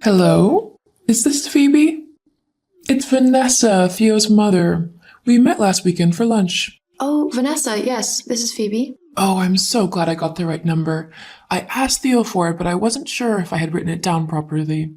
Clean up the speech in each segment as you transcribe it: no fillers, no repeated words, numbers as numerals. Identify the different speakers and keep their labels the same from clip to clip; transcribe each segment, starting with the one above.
Speaker 1: Hello? Is this Phoebe? It's Vanessa, Theo's mother. We met last weekend for lunch.
Speaker 2: Oh, Vanessa, yes, this is Phoebe.
Speaker 1: Oh, I'm so glad I got the right number. I asked Theo for it, but I wasn't sure if I had written it down properly.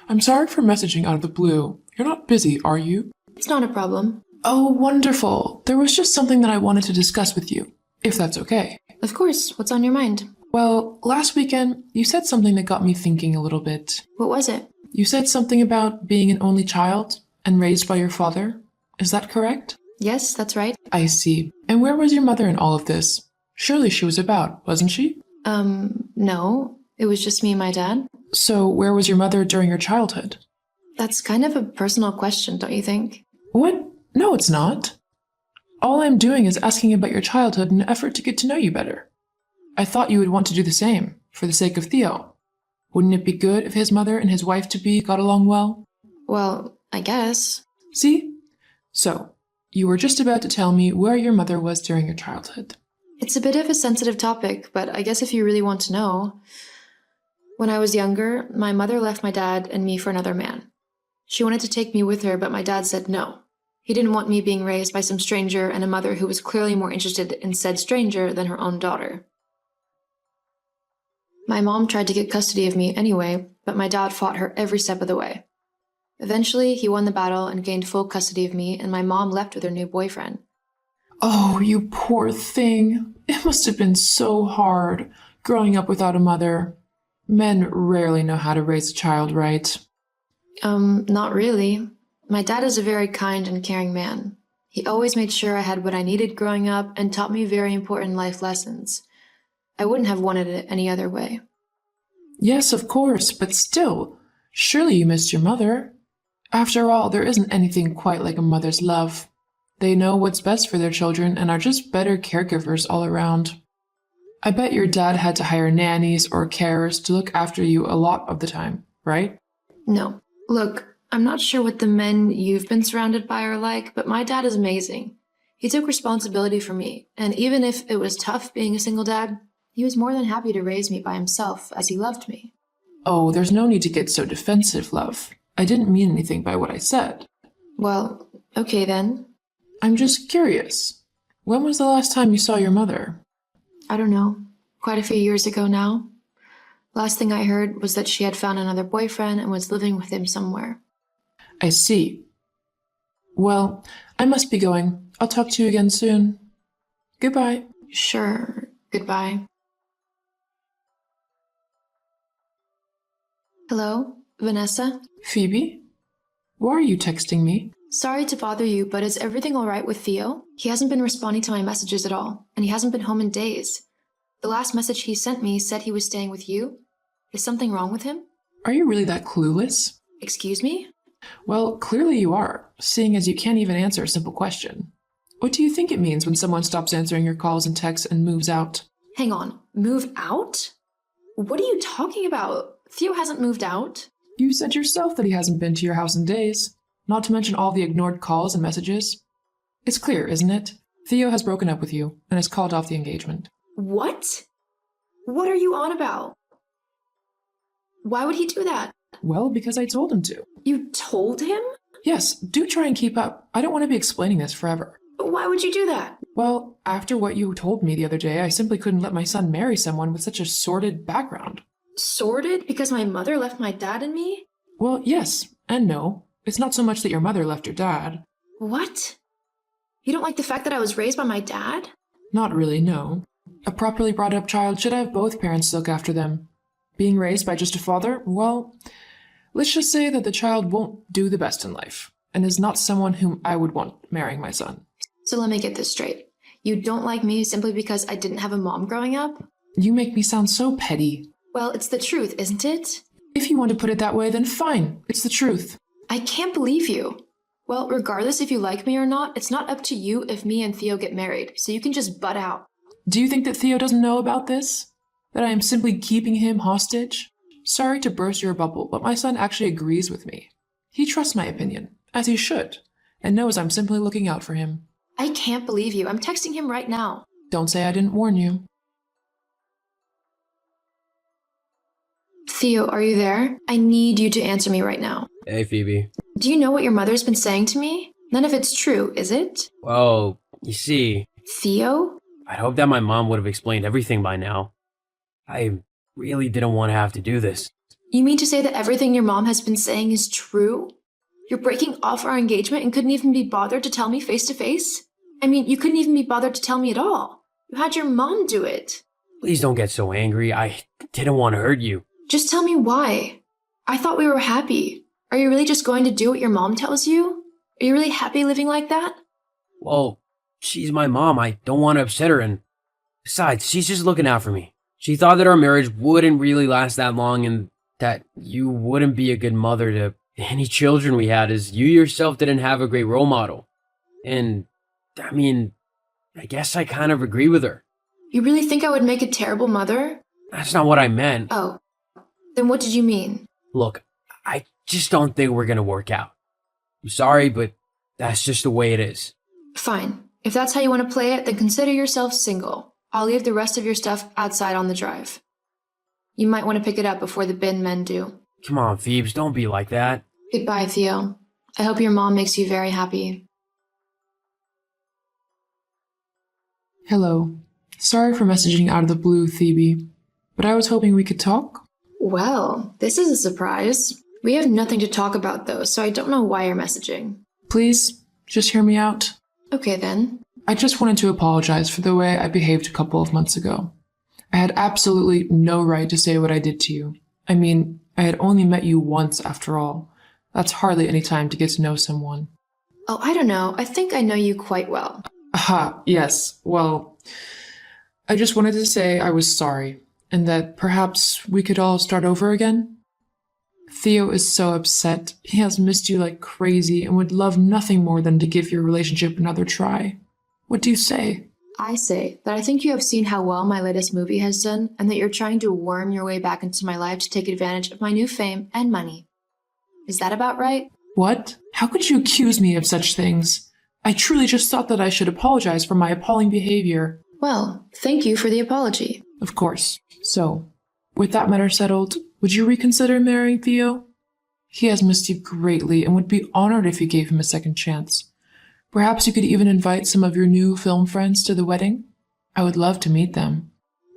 Speaker 1: I'm sorry for messaging out of the blue. You're not busy, are you?
Speaker 2: It's not a problem.
Speaker 1: Oh, wonderful. There was just something that I wanted to discuss with you, if that's okay.
Speaker 2: Of course, what's on your mind?
Speaker 1: Well, last weekend, you said something that got me thinking a little bit.
Speaker 2: What was it?
Speaker 1: You said something about being an only child and raised by your father. Is that correct?
Speaker 2: Yes, that's right.
Speaker 1: I see. And where was your mother in all of this? Surely she was about, wasn't she?
Speaker 2: No. It was just me and my dad.
Speaker 1: So where was your mother during your childhood?
Speaker 2: That's kind of a personal question, don't you think?
Speaker 1: What? No, it's not. All I'm doing is asking about your childhood in an effort to get to know you better. I thought you would want to do the same, for the sake of Theo. Wouldn't it be good if his mother and his wife-to-be got along well?
Speaker 2: Well, I guess.
Speaker 1: See? So, you were just about to tell me where your mother was during your childhood.
Speaker 2: It's a bit of a sensitive topic, but I guess if you really want to know. When I was younger, my mother left my dad and me for another man. She wanted to take me with her, but my dad said no. He didn't want me being raised by some stranger and a mother who was clearly more interested in said stranger than her own daughter. My mom tried to get custody of me anyway, but my dad fought her every step of the way. Eventually, he won the battle and gained full custody of me, and my mom left with her new boyfriend.
Speaker 1: Oh, you poor thing. It must have been so hard, growing up without a mother. Men rarely know how to raise a child right.
Speaker 2: Not really. My dad is a very kind and caring man. He always made sure I had what I needed growing up and taught me very important life lessons. I wouldn't have wanted it any other way.
Speaker 1: Yes, of course, but still, surely you missed your mother. After all, there isn't anything quite like a mother's love. They know what's best for their children and are just better caregivers all around. I bet your dad had to hire nannies or carers to look after you a lot of the time, right?
Speaker 2: No. Look, I'm not sure what the men you've been surrounded by are like, but my dad is amazing. He took responsibility for me, and even if it was tough being a single dad, he was more than happy to raise me by himself as he loved me.
Speaker 1: Oh, there's no need to get so defensive, love. I didn't mean anything by what I said.
Speaker 2: Well, okay then.
Speaker 1: I'm just curious. When was the last time you saw your mother?
Speaker 2: I don't know. Quite a few years ago now. Last thing I heard was that she had found another boyfriend and was living with him somewhere.
Speaker 1: I see. Well, I must be going. I'll talk to you again soon. Goodbye.
Speaker 2: Sure. Goodbye. Hello, Vanessa?
Speaker 1: Phoebe? Why are you texting me?
Speaker 2: Sorry to bother you, but is everything alright with Theo? He hasn't been responding to my messages at all, and he hasn't been home in days. The last message he sent me said he was staying with you. Is something wrong with him?
Speaker 1: Are you really that clueless?
Speaker 2: Excuse me?
Speaker 1: Well, clearly you are, seeing as you can't even answer a simple question. What do you think it means when someone stops answering your calls and texts and moves out?
Speaker 2: Hang on, move out? What are you talking about? Theo hasn't moved out.
Speaker 1: You said yourself that he hasn't been to your house in days, not to mention all the ignored calls and messages. It's clear, isn't it? Theo has broken up with you and has called off the engagement.
Speaker 2: What? What are you on about? Why would he do that?
Speaker 1: Well, because I told him to.
Speaker 2: You told him?
Speaker 1: Yes, do try and keep up. I don't want to be explaining this forever.
Speaker 2: Why would you do that?
Speaker 1: Well, after what you told me the other day, I simply couldn't let my son marry someone with such a sordid background.
Speaker 2: Sordid because my mother left my dad and me?
Speaker 1: Well, yes and no. It's not so much that your mother left your dad.
Speaker 2: What? You don't like the fact that I was raised by my dad?
Speaker 1: Not really, no. A properly brought up child should have both parents to look after them. Being raised by just a father, well, let's just say that the child won't do the best in life, and is not someone whom I would want marrying my son.
Speaker 2: So let me get this straight. You don't like me simply because I didn't have a mom growing up?
Speaker 1: You make me sound so petty.
Speaker 2: Well, it's the truth, isn't it?
Speaker 1: If you want to put it that way, then fine. It's the truth.
Speaker 2: I can't believe you. Well, regardless if you like me or not, it's not up to you if me and Theo get married, so you can just butt out.
Speaker 1: Do you think that Theo doesn't know about this? That I am simply keeping him hostage? Sorry to burst your bubble, but my son actually agrees with me. He trusts my opinion, as he should, and knows I'm simply looking out for him.
Speaker 2: I can't believe you. I'm texting him right now.
Speaker 1: Don't say I didn't warn you.
Speaker 2: Theo, are you there? I need you to answer me right now.
Speaker 3: Hey, Phoebe.
Speaker 2: Do you know what your mother's been saying to me? None of it's true, is it?
Speaker 3: Well, you see,
Speaker 2: Theo?
Speaker 3: I'd hoped that my mom would have explained everything by now. I really didn't want to have to do this.
Speaker 2: You mean to say that everything your mom has been saying is true? You're breaking off our engagement and couldn't even be bothered to tell me face to face? I mean, you couldn't even be bothered to tell me at all. You had your mom do it.
Speaker 3: Please don't get so angry. I didn't want to hurt you.
Speaker 2: Just tell me why. I thought we were happy. Are you really just going to do what your mom tells you? Are you really happy living like that?
Speaker 3: Well, she's my mom. I don't want to upset her, and besides, she's just looking out for me. She thought that our marriage wouldn't really last that long and that you wouldn't be a good mother to any children we had, as you yourself didn't have a great role model. And, I mean, I guess I kind of agree with her.
Speaker 2: You really think I would make a terrible mother?
Speaker 3: That's not what I meant.
Speaker 2: Oh, then what did you mean?
Speaker 3: Look, I just don't think we're gonna work out. I'm sorry, but that's just the way it is.
Speaker 2: Fine. If that's how you want to play it, then consider yourself single. I'll leave the rest of your stuff outside on the drive. You might want to pick it up before the bin men do.
Speaker 3: Come on, Phoebes, don't be like that.
Speaker 2: Goodbye, Theo. I hope your mom makes you very happy.
Speaker 1: Hello. Sorry for messaging out of the blue, Phoebe, but I was hoping we could talk.
Speaker 2: Well, this is a surprise. We have nothing to talk about though, so I don't know why you're messaging.
Speaker 1: Please, just hear me out.
Speaker 2: Okay then.
Speaker 1: I just wanted to apologize for the way I behaved a couple of months ago. I had absolutely no right to say what I did to you. I mean, I had only met you once after all. That's hardly any time to get to know someone.
Speaker 2: Oh, I don't know. I think I know you quite well.
Speaker 1: Aha, yes. Well, I just wanted to say I was sorry, and that perhaps we could all start over again. Theo is so upset. He has missed you like crazy and would love nothing more than to give your relationship another try. What do you say?
Speaker 2: I say that I think you have seen how well my latest movie has done, and that you're trying to worm your way back into my life to take advantage of my new fame and money. Is that about right?
Speaker 1: What? How could you accuse me of such things? I truly just thought that I should apologize for my appalling behavior.
Speaker 2: Well, thank you for the apology.
Speaker 1: Of course. So, with that matter settled, would you reconsider marrying Theo? He has missed you greatly and would be honored if you gave him a second chance. Perhaps you could even invite some of your new film friends to the wedding? I would love to meet them.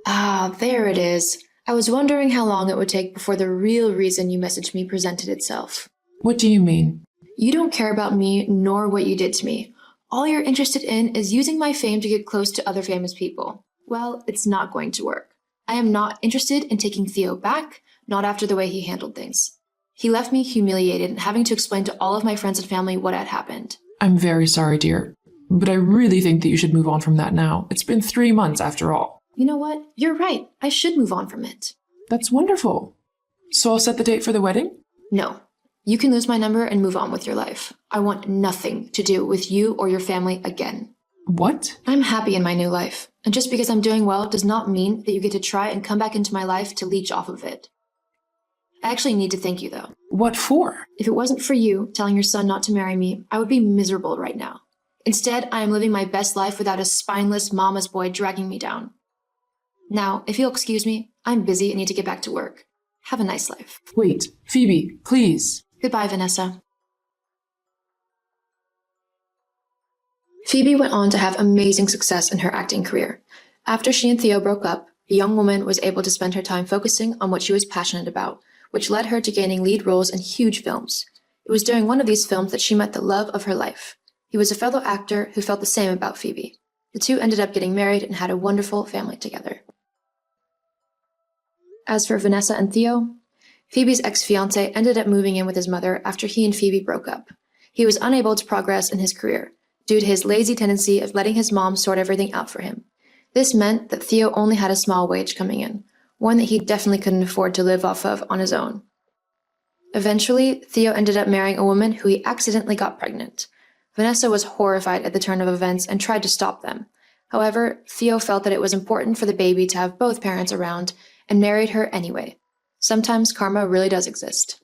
Speaker 2: Ah, there it is. I was wondering how long it would take before the real reason you messaged me presented itself.
Speaker 1: What do you mean?
Speaker 2: You don't care about me nor what you did to me. All you're interested in is using my fame to get close to other famous people. Well, it's not going to work. I am not interested in taking Theo back, not after the way he handled things. He left me humiliated and having to explain to all of my friends and family what had happened.
Speaker 1: I'm very sorry, dear, but I really think that you should move on from that now. It's been 3 months after all.
Speaker 2: You know what? You're right. I should move on from it.
Speaker 1: That's wonderful. So I'll set the date for the wedding?
Speaker 2: No. You can lose my number and move on with your life. I want nothing to do with you or your family again.
Speaker 1: What?
Speaker 2: I'm happy in my new life, and just because I'm doing well does not mean that you get to try and come back into my life to leech off of it. I actually need to thank you, though.
Speaker 1: What for?
Speaker 2: If it wasn't for you telling your son not to marry me, I would be miserable right now. Instead, I am living my best life without a spineless mama's boy dragging me down. Now, if you'll excuse me, I'm busy and need to get back to work. Have a nice life.
Speaker 1: Wait, Phoebe, please.
Speaker 2: Goodbye, Vanessa. Phoebe went on to have amazing success in her acting career. After she and Theo broke up, the young woman was able to spend her time focusing on what she was passionate about, which led her to gaining lead roles in huge films. It was during one of these films that she met the love of her life. He was a fellow actor who felt the same about Phoebe. The two ended up getting married and had a wonderful family together. As for Vanessa and Theo, Phoebe's ex-fiancé ended up moving in with his mother after he and Phoebe broke up. He was unable to progress in his career due to his lazy tendency of letting his mom sort everything out for him. This meant that Theo only had a small wage coming in, one that he definitely couldn't afford to live off of on his own. Eventually, Theo ended up marrying a woman who he accidentally got pregnant. Vanessa was horrified at the turn of events and tried to stop them. However, Theo felt that it was important for the baby to have both parents around and married her anyway. Sometimes karma really does exist.